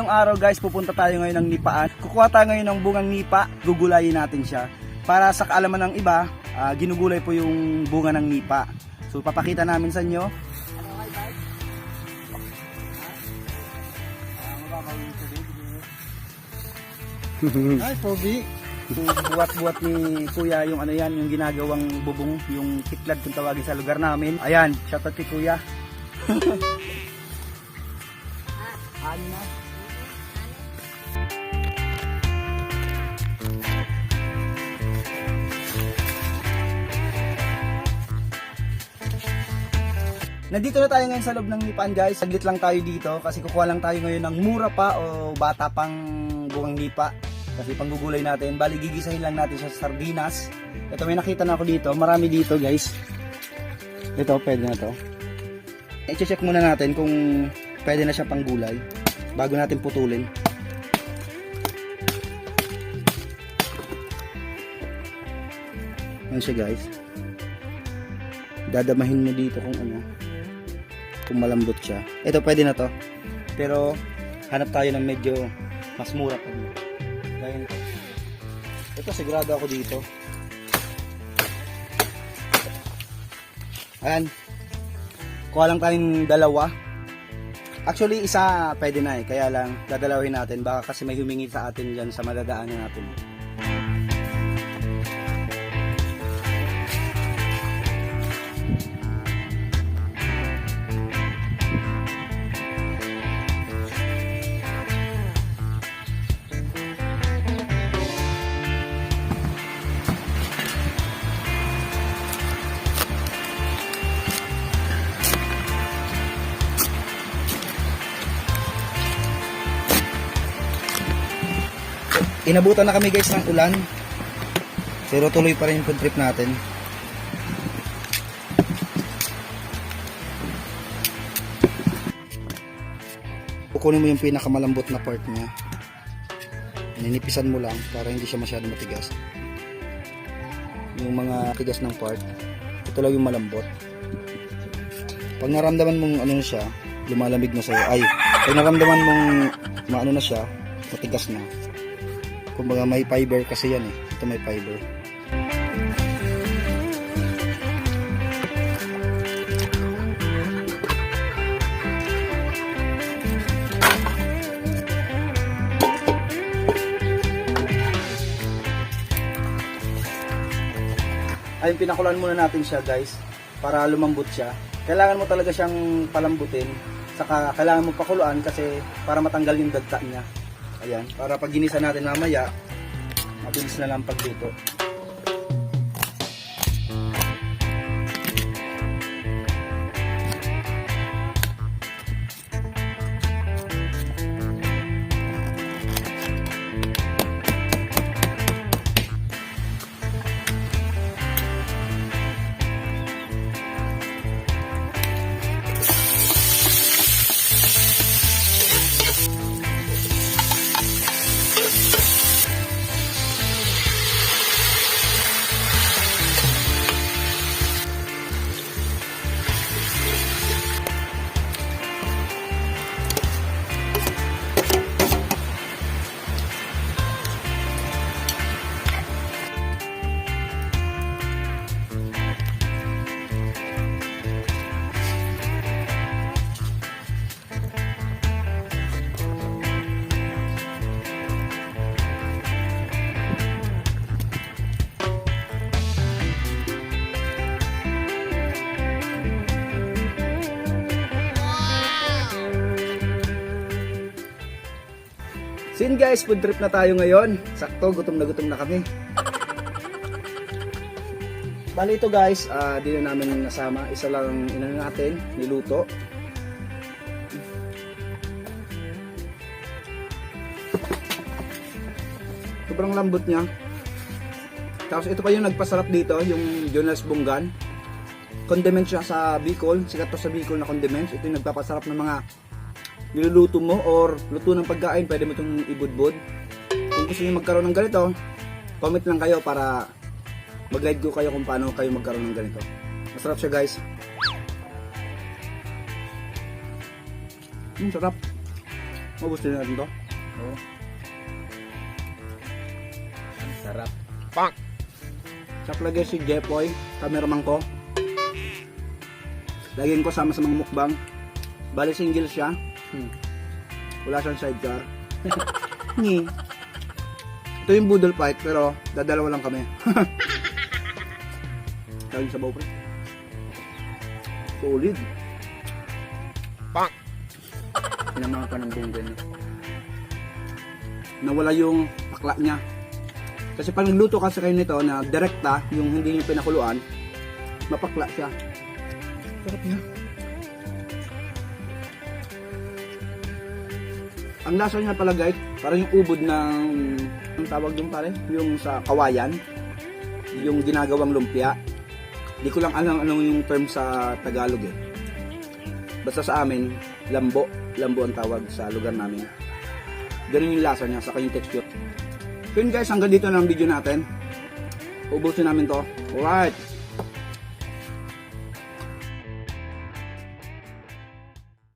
ngayong araw guys, pupunta tayo ngayon ng nipaan. Kukuha tayo ngayon ng bungang nipa, gugulayin natin siya. Para sa kaalaman ng iba, ginugulay po yung bunga ng nipa. So papakita namin sa inyo. Ay, pogi. Buwat-buwat ni Kuya yung ano yan, yung ginagawang bubong, yung tiklad kung tawagin sa lugar namin. Ayan, shoutout kay Kuya. Ano na? Nandito na tayo ngayon sa loob ng nipaan guys. Saglit lang tayo dito kasi kukuha lang tayo ngayon ng mura pa o bata pang bungang nipa. Kasi panggugulay natin, bali gigisahin lang natin siya sa sardinas. Ito may nakita na ako dito, marami dito guys. Ito pwede na to. I-check muna natin kung pwede na siya pang gulay bago natin putulin. Ayan siya guys. Dadamahin mo dito kung ano, kung malambot siya. Ito pwede na to. Pero hanap tayo ng medyo mas mura pa dito. Gaya nito. Ito sigurado ako dito. Ayan. Kuha lang tayong dalawa. Actually isa pwede na eh. Kaya lang dadalawin natin. Baka kasi may humingi sa atin dyan sa madadaanan natin. Inabutan na kami guys ng ulan. Pero tuloy pa rin yung food trip natin. Kukunin mo yung pinakamalambot na part niya. Ninipisan mo lang para hindi siya masyadong matigas. Yung mga tigas ng part, ito lang yung malambot. Pag naramdaman mong ano na siya, lumalamig na sa'yo. Ay, pag naramdaman mong maano na siya, matigas na. Kumbaga may fiber kasi yan eh. Ito may fiber. Ayun, pinakulan muna natin siya guys para lumambot siya. Kailangan mo talaga siyang palambutin. Saka kailangan mo pakuluan kasi para matanggal yung dagta niya. Ayan, para pag ginisa natin mamaya, mabilis na lang pagluto. So yun guys, food trip na tayo ngayon. Sakto, gutom na kami. Bali ito guys, di na namin nasama. Isa lang inano natin, niluto. Sobrang lambot niya. Tapos ito pa yung nagpasarap dito, yung Jonas Bunggan. Condiment siya sa Bicol. Sikat to sa Bicol na condiments. Ito yung nagpapasarap ng mga niluluto mo or luto ng pagkain. Pwede mo itong ibudbud. Kung gusto niyo magkaroon ng ganito, comment lang kayo para mag-guide ko kayo kung paano kayo magkaroon ng ganito. Masarap siya guys. Sarap. Ubusin natin to. Oh. Ang sarap. Sa lagay si Jepoy, cameraman ko. Lagyan ko sama sa mga mukbang. Bali single siya. Wala siyang sidecar. Ni. Ito yung boodle fight pero dadalawa lang kami. Kaya sa pre. Solid. Pinamang ka ng bunggan niya. Nawala yung akla niya. Kasi pag nagluto ka sa kayo nito na direkta, yung hindi yung pinakuluan, mapakla siya. Sarap niya. Ang lasa niya pala guys, parang yung ubod ng, ang tawag yung pare, yung sa kawayan, yung ginagawang lumpia. Di ko lang alam ano yung term sa Tagalog eh. Basta sa amin, lambo ang tawag sa lugar namin. Ganun yung lasa niya, saka yung texture. So yun guys, hanggang dito na ang video natin. Ubusin namin to. Alright.